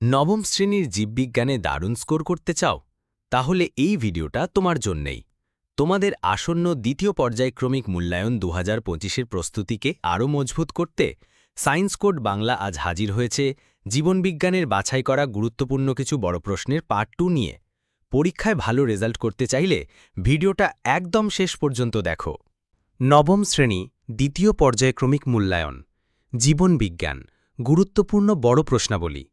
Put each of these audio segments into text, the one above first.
নবম শ্রেণীর জীববিজ্ঞানে দারুণ স্কোর করতে চাও? তাহলে এই ভিডিওটা তোমার জন্যেই। তোমাদের আসন্ন দ্বিতীয় পর্যায়ক্রমিক মূল্যায়ন 2025-এর প্রস্তুতিকে আরও মজবুত করতে সায়েন্স কোড বাংলা আজ হাজির হয়েছে জীবনবিজ্ঞানের বাছাই করা গুরুত্বপূর্ণ কিছু বড় প্রশ্নের পার্ট 2 নিয়ে। পরীক্ষায় ভালো রেজাল্ট করতে চাইলে ভিডিওটা একদম শেষ পর্যন্ত দেখো। নবম শ্রেণী দ্বিতীয় পর্যায়ক্রমিক মূল্যায়ন জীবনবিজ্ঞান গুরুত্বপূর্ণ বড় প্রশ্নাবলী।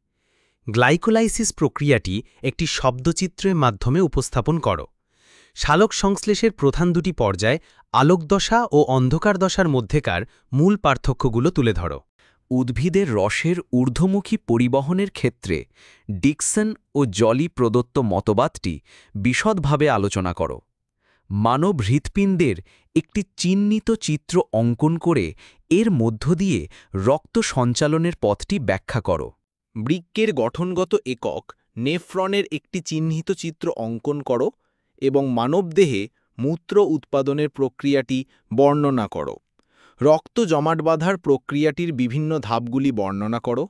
গ্লাইকোলাইসিস প্রক্রিয়াটি একটি শব্দচিত্রের মাধ্যমে উপস্থাপন করো। সালোক সংশ্লেষের প্রধান দুটি পর্যায় আলোকদশা ও অন্ধকার দশার মধ্যেকার মূল পার্থক্যগুলো তুলে ধরো। উদ্ভিদের রসের ঊর্ধ্বমুখী পরিবহনের ক্ষেত্রে ডিকসন ও জলি প্রদত্ত মতবাদটি বিশদভাবে আলোচনা করো। মানব হৃৎপিণ্ডের একটি চিহ্নিত চিত্র অঙ্কন করে এর মধ্য দিয়ে রক্ত সঞ্চালনের পথটি ব্যাখ্যা করো। বৃক্কের গঠনগত একক নেফ্রনের একটি চিহ্নিত চিত্র অঙ্কন করো এবং মানবদেহে মূত্র উৎপাদনের প্রক্রিয়াটি বর্ণনা করো। রক্ত জমাট বাঁধার প্রক্রিয়াটির বিভিন্ন ধাপগুলি বর্ণনা করো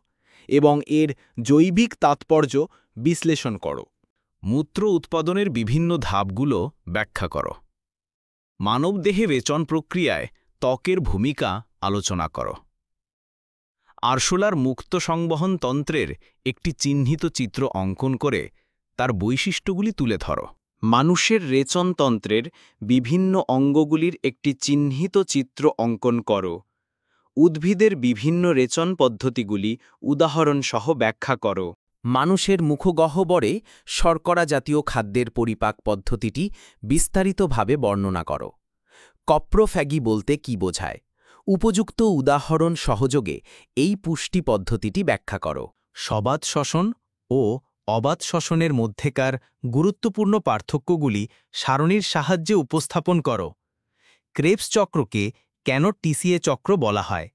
এবং এর জৈবিক তাৎপর্য বিশ্লেষণ করো। মূত্র উৎপাদনের বিভিন্ন ধাপগুলো ব্যাখ্যা করো। মানবদেহে রেচন প্রক্রিয়ায় ত্বকের ভূমিকা আলোচনা করো। আরশোলার মুক্ত সংবহন তন্ত্রের একটি চিহ্নিত চিত্র অঙ্কন করে তার বৈশিষ্ট্যগুলি তুলে ধরো। মানুষের রেচনতন্ত্রের বিভিন্ন অঙ্গগুলির একটি চিহ্নিত চিত্র অঙ্কন করো। উদ্ভিদের বিভিন্ন রেচন পদ্ধতিগুলি উদাহরণসহ ব্যাখ্যা করো। মানুষের মুখগহ্বরে শর্করা জাতীয় খাদ্যের পরিপাক পদ্ধতিটি বিস্তারিতভাবে বর্ণনা করো। কপ্রোফ্যাগি বলতে কি বোঝায়? উপযুক্ত উদাহরণ সহযোগে এই পুষ্টি পদ্ধতিটি ব্যাখ্যা করো। সবাত শ্বসন ও অবাত শ্বসনের মধ্যেকার গুরুত্বপূর্ণ পার্থক্যগুলি সারণীর সাহায্যে উপস্থাপন করো। ক্রেবস চক্রকে কেন টিসিএ চক্র বলা হয়?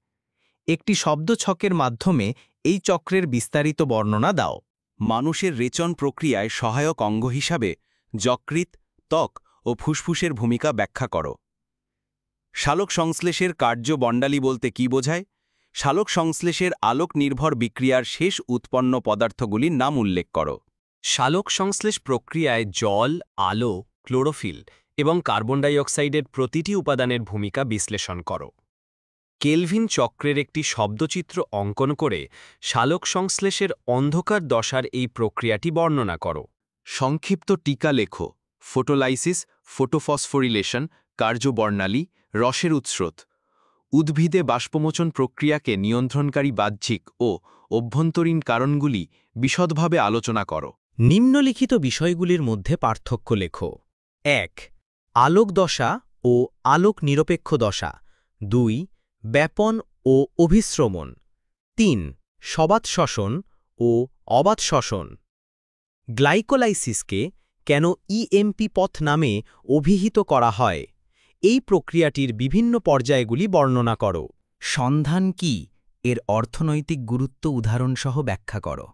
একটি শব্দছকের মাধ্যমে এই চক্রের বিস্তারিত বর্ণনা দাও। মানুষের রেচন প্রক্রিয়ায় সহায়ক অঙ্গ হিসাবে যকৃৎ, ত্বক ও ফুসফুসের ভূমিকা ব্যাখ্যা করো। সালোক সংশ্লেষের কার্যবণ্ডালী বলতে কি বোঝায়? সালোক সংশ্লেষের আলোক নির্ভর বিক্রিয়ার শেষ উৎপন্ন পদার্থগুলির নাম উল্লেখ করো। সালোক সংশ্লেষ প্রক্রিয়ায় জল, আলো, ক্লোরোফিল এবং কার্বন ডাই অক্সাইডের প্রতিটি উপাদানের ভূমিকা বিশ্লেষণ করো। কেলভিন চক্রের একটি শব্দচিত্র অঙ্কন করে সালোক সংশ্লেষের অন্ধকার দশার এই প্রক্রিয়াটি বর্ণনা করো। সংক্ষিপ্ত টিকা লেখো। ফটোলাইসিস, ফটোফসফোরিলেশন, কার্যবর্ণালী, রসের উৎস্রোত। উদ্ভিদে বাষ্পমোচন প্রক্রিয়াকে নিয়ন্ত্রণকারী বাহ্যিক ও অভ্যন্তরীণ কারণগুলি বিশদভাবে আলোচনা করো। নিম্নলিখিত বিষয়গুলির মধ্যে পার্থক্য লেখো। ১. আলোক দশা ও আলোক নিরপেক্ষ দশা। ২. ব্যাপন ও অভিস্রমণ। ৩. সবাত শ্বসন ও অবাত শ্বসন। গ্লাইকোলাইসিসকে কেন ইএমপি পথ নামে অভিহিত করা হয়? এই প্রক্রিয়াটির বিভিন্ন পর্যায়গুলি বর্ণনা করো। সন্ধান কি? এর অর্থনৈতিক গুরুত্ব উদাহরণসহ ব্যাখ্যা করো।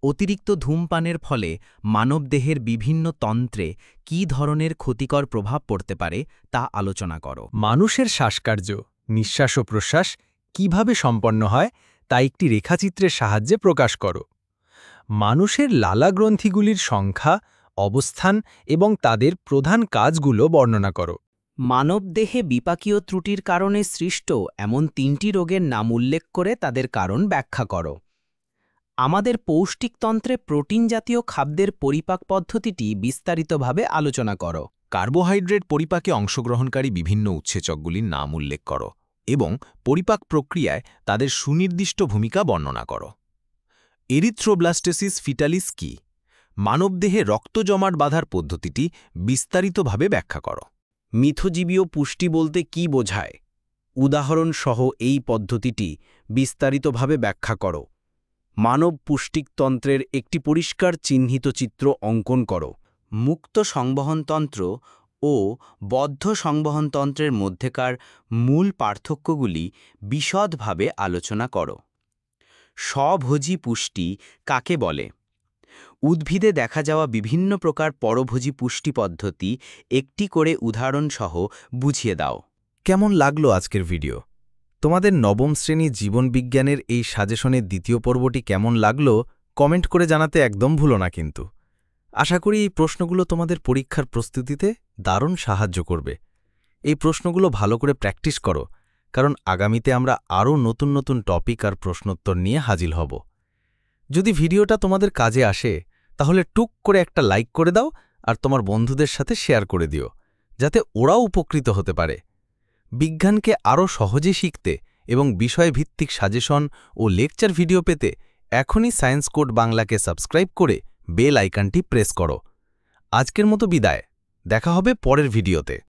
অতিরিক্ত ধূমপানের ফলে মানবদেহের বিভিন্ন তন্ত্রে কী ধরনের ক্ষতিকর প্রভাব পড়তে পারে তা আলোচনা করো। মানুষের শ্বাসকার্য, নিঃশ্বাস ও প্রশ্বাস কিভাবে সম্পন্ন হয় তা একটি রেখাচিত্রের সাহায্যে প্রকাশ করো। মানুষের লালাগ্রন্থিগুলির সংখ্যা, অবস্থান এবং তাদের প্রধান কাজগুলো বর্ণনা করো। মানবদেহে বিপাকীয় ত্রুটির কারণে সৃষ্ট এমন 3টি রোগের নাম উল্লেখ করে তাদের কারণ ব্যাখ্যা করো। আমাদের পৌষ্টিকতন্ত্রে প্রোটিন জাতীয় খাদ্যের পরিপাক পদ্ধতিটি বিস্তারিতভাবে আলোচনা করো। কার্বোহাইড্রেট পরিপাকে অংশগ্রহণকারী বিভিন্ন উৎসেচকগুলির নাম উল্লেখ করো এবং পরিপাক প্রক্রিয়ায় তাদের সুনির্দিষ্ট ভূমিকা বর্ণনা করো। এরিথ্রোব্লাস্টোসিস ফিটালিস কি? মানবদেহে রক্ত জমাট বাঁধার পদ্ধতিটি বিস্তারিতভাবে ব্যাখ্যা করো। মিথজীবীয় পুষ্টি বলতে কি বোঝায়? উদাহরণসহ এই পদ্ধতিটি বিস্তারিতভাবে ব্যাখ্যা করো। মানব পুষ্টিকতন্ত্রের একটি পরিষ্কার চিহ্নিত চিত্র অঙ্কন করো। মুক্ত সংবহনতন্ত্র ও বদ্ধ সংবহনতন্ত্রের মধ্যেকার মূল পার্থক্যগুলি বিশদভাবে আলোচনা করো। স্বভোজী পুষ্টি কাকে বলে? উদ্ভিদে দেখা যাওয়া বিভিন্ন প্রকার পরভোজী পুষ্টি পদ্ধতি একটি করে উদাহরণসহ বুঝিয়ে দাও। কেমন লাগলো আজকের ভিডিও? তোমাদের নবম শ্রেণী জীবনবিজ্ঞানের এই সাজেশনের দ্বিতীয় পর্বটি কেমন লাগলো কমেন্ট করে জানাতে একদম ভুলো না কিন্তু। আশা করি এই প্রশ্নগুলো তোমাদের পরীক্ষার প্রস্তুতিতে দারুণ সাহায্য করবে। এই প্রশ্নগুলো ভালো করে প্র্যাকটিস করো, কারণ আগামীতে আমরা আরও নতুন নতুন টপিক আর প্রশ্নোত্তর নিয়ে হাজির হব। যদি ভিডিওটা তোমাদের কাজে আসে তাহলে টুক করে একটা লাইক করে দাও আর তোমার বন্ধুদের সাথে শেয়ার করে দিও, যাতে ওরাও উপকৃত হতে পারে। বিজ্ঞানকে আরও সহজে শিখতে এবং বিষয়ভিত্তিক সাজেশন ও লেকচার ভিডিও পেতে এখনই সায়েন্স কোড বাংলাকে সাবস্ক্রাইব করে বেল আইকনটি প্রেস করো। আজকের মতো বিদায়, দেখা হবে পরের ভিডিওতে।